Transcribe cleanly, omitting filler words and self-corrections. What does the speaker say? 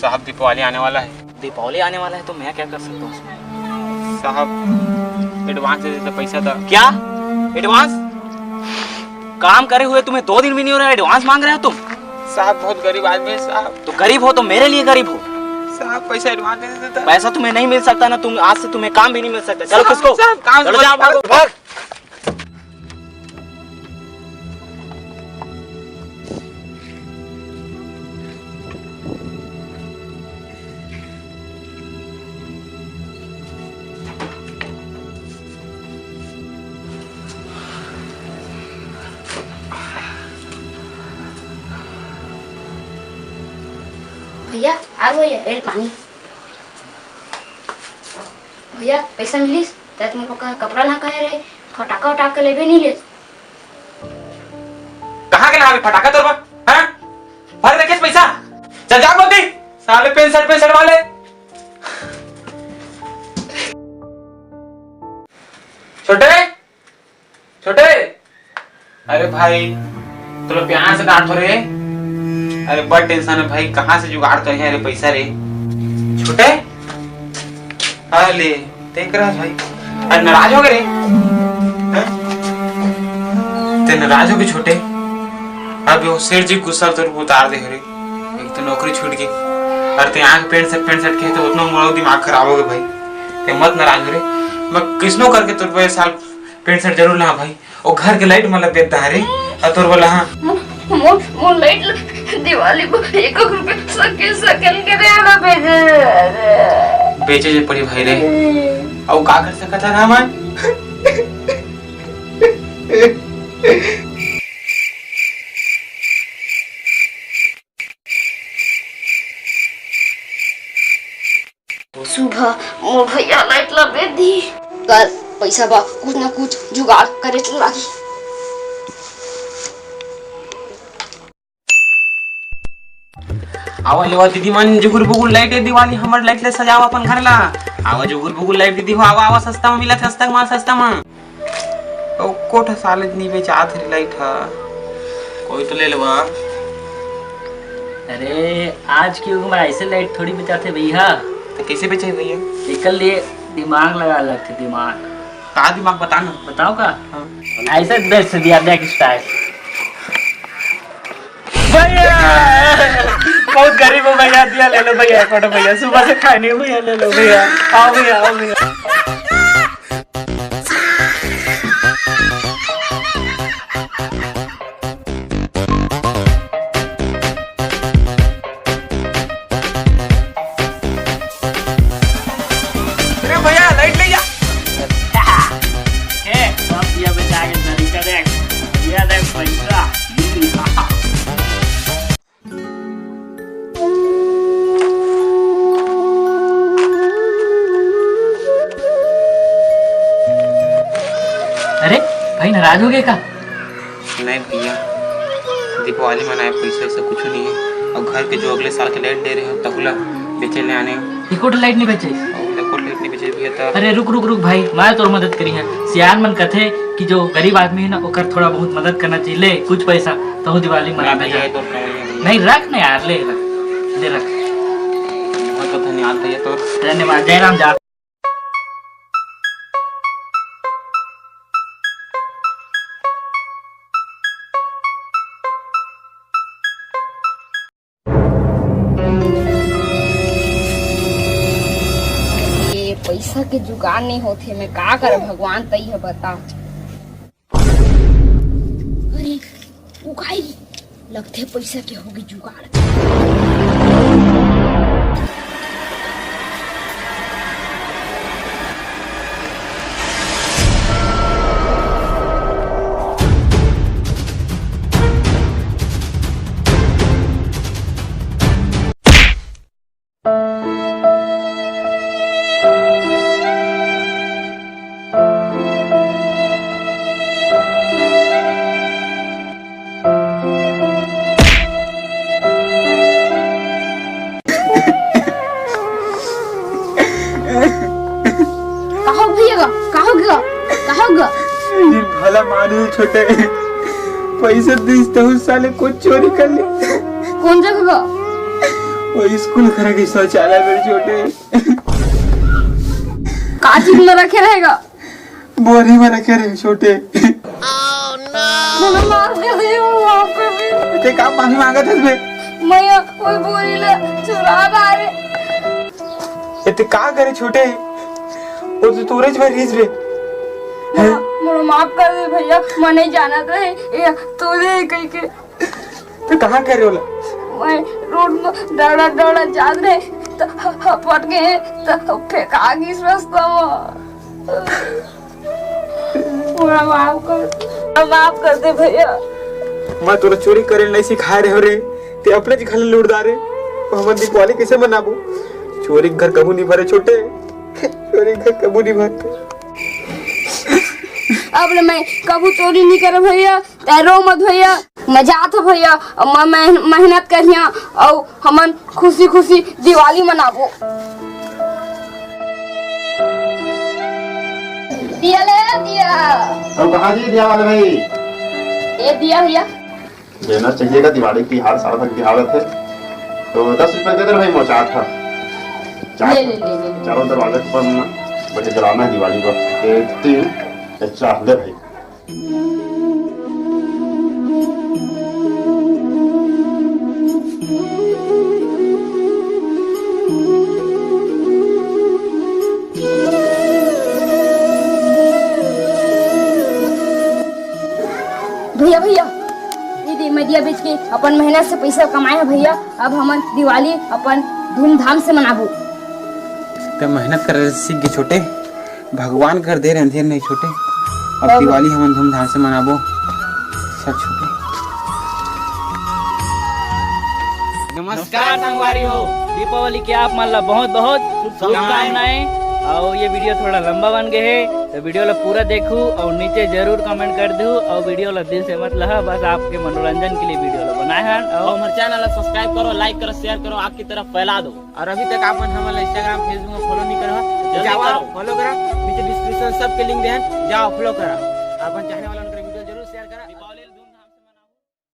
साहब दीपावली आने वाला है। दीपावली आने वाला है तो मैं क्या कर सकता हूँ उसमें? साहब एडवांस दे देते पैसा था। क्या एडवांस? काम करे हुए तुम्हें 2 दिन भी नहीं हो रहा, एडवांस मांग रहे हो तुम? साहब बहुत गरीब आदमी है साहब। तो गरीब हो तो मेरे लिए गरीब हो। साहब पैसा एडवांस दे देता। पैसा तुम्हें नहीं मिल सकता ना, तुम आज से तुम्हें काम भी नहीं मिल सकता। चलो किसको? साहब काम चलो जाओ, भागो, भाग। भैया आ भैया रेल पानी। भैया पैसा मिलीस तो तुम लोग का कपड़ा ना कहे रहे, फटाका उटाका लेबे नहीं ले। कहाँ के लावे फटाका तोर पर? हैं? भर दे किस पैसा? चल जा बोलती साले पेन शर्ट वाले। छोटे छोटे, अरे भाई तो लोग प्यार से डांट रे। अरे बड़ टेंशन है भाई, कहाँ से जुगाड़ करे हैं? अरे पैसा रे छोटे। अरे देख रहा भाई, अरे नाराज हो गए रे? ते नाराज हो गए छोटे? अब वो शेर जी गुस्सा तो उतार दे रे। एक तो नौकरी छूट गई, अरे ते आंख पेंट शर्ट के तो उतना मोड़ा दिमाग खराब हो गया भाई। ते मत नाराज हो रे, मैं किसनो करके तोर पे साल पेंट शर्ट जरूर ला भाई। और घर के लाइट मतलब बेचता है रे, और तोर बोला हाँ मोन लाइट दिवाली को 1 रुपए सेकंड के देना बेचे जे पड़ी भाई रे। और का कर सकता था मैं? सुबह मोर भैया लाइट ला बेच दी, कल पैसा बा कुछ ना कुछ जुगाड़ करे तो लागी। आवा लेवा दीदी मन जुगुर बुगुर लाइट है दिवाली हमर लाइट ले सजावा अपन घर ला। आवा जुगुर बुगुर लाइट दीदी हो, आवा आवा सस्ता में मिलत, सस्ता में। ओ कोठा साले नहीं बेचात रे लाइट हा, कोई तो ले लेवा। अरे आज की युग में ऐसे लाइट थोड़ी बचाते भैया। तो कैसे बेचे भैया? निकल लिए दिमाग लगा लगते दिमाग। का दिमाग बताना? बताओ का? हाँ। ऐसे बेच दिया देख स्टाइल। भैया बहुत गरीब हो भैया, दिया ले लो भैया, फोटो भैया सुबह से खाए नहीं भैया, ले लो भैया। आओ भैया, आओ भैया। अरे भैया लाइट ले जा। सब दिया बचा के तरीका देख, दिया देख पैसा। अरे भाई नाराज हो गए का? नहीं भैया, दीपावली मनाए, पैसा ऐसा कुछ नहीं है। और घर के जो अगले साल के लाइट दे रहे हो तहुला बेचे ले आने। इकोट लाइट नहीं बेचे? और लाइट नहीं बेचे भैया तो। अरे रुक रुक रुक भाई, मैं तोर मदद करी है। सियान मन कथे कि जो गरीब आदमी है ना ओकर थोड़ा बहुत मदद करना चाहिए। ले कुछ पैसा तो दिवाली मना भैया तो नहीं रख ना यार, ले रख, ले रख। बहुत धन्यवाद भैया तो। धन्यवाद, जय राम। जा पैसा के जुगाड़ नहीं होते, मैं का कर भगवान तई है बता। अरे उगाई लगते पैसा के होगी जुगाड़। भला मारू छोटे, पैसे दीस तो साले कुछ चोरी कर ले। कौन जगह? वो स्कूल घर के शौचालय में छोटे काजी में रखे रहेगा। बोरी में रखे रहे छोटे। मुझे माफ कर दीजिए, मुझे माफ कर दीजिए। ते का माफी मांगा था इसमें? मैं कोई बोरी ले चुरा रहा है। ते का करे छोटे? वो तो तूरज में रीज रे। मुझे माफ कर दे भैया, मैं नहीं जाना था ये तूने कहीं के। तो कहाँ करे होला? मैं रोड में दौड़ा दौड़ा जा रहे तो पट गए तो फेंका गई इस रास्ता में। मुझे माफ कर दे भैया। मैं तोरा चोरी करे नहीं सिखा रहे हो रे। ते अपने जी खाली लूटदा रे। हम दीपावली कैसे मनाबो? चोरी घर कबू नहीं भरे छोटे। चोरी घर कबू नहीं भरे। अब मैं कबू चोरी नहीं करे भैया। तैरो मत भैया, मैं जात हूँ भैया। मैं मेहनत करिया और हमन खुशी खुशी दिवाली मनाबो। दिया ले दिया। तो कहाँ जी दिया वाले भाई? ये दिया भैया। देना चाहिएगा, दिवाली की हाल साल भर की हालत है। तो 10 रुपए दे दे भाई, मोचा था ले ले ले ले। चारों दरवाजे पर बड़े जलाना है दिवाली पर। 1 3 4 दे भाई। भैया भैया दीदी मैं दिया बेच के अपन मेहनत से पैसा कमाए हैं भैया। अब हम दिवाली अपन धूमधाम से मनाबो। तो मेहनत कर सीख गए छोटे। भगवान कर दे रहे अंधेर नहीं छोटे। अब दिवाली हम धूमधाम से मनाबो सब छोटे। नमस्कार संगवारी हो, दीपावली की आप मान ला बहुत बहुत शुभकामनाएं। और ये वीडियो थोड़ा लंबा बन गए है तो वीडियो ला पूरा देखो और नीचे जरूर कमेंट कर दो। और वीडियो ला दिल से मत लहा, बस आपके मनोरंजन के लिए वीडियो ला बनाए हैं। और हमारे चैनल ला सब्सक्राइब करो, लाइक करो, शेयर करो, आपकी तरफ फैला दो। और अभी तक आप हमारा इंस्टाग्राम फेसबुक में फॉलो नहीं करो, जाओ फॉलो करो। नीचे डिस्क्रिप्शन सबके लिंक दे, जाओ फॉलो करो। आप चाहने वाला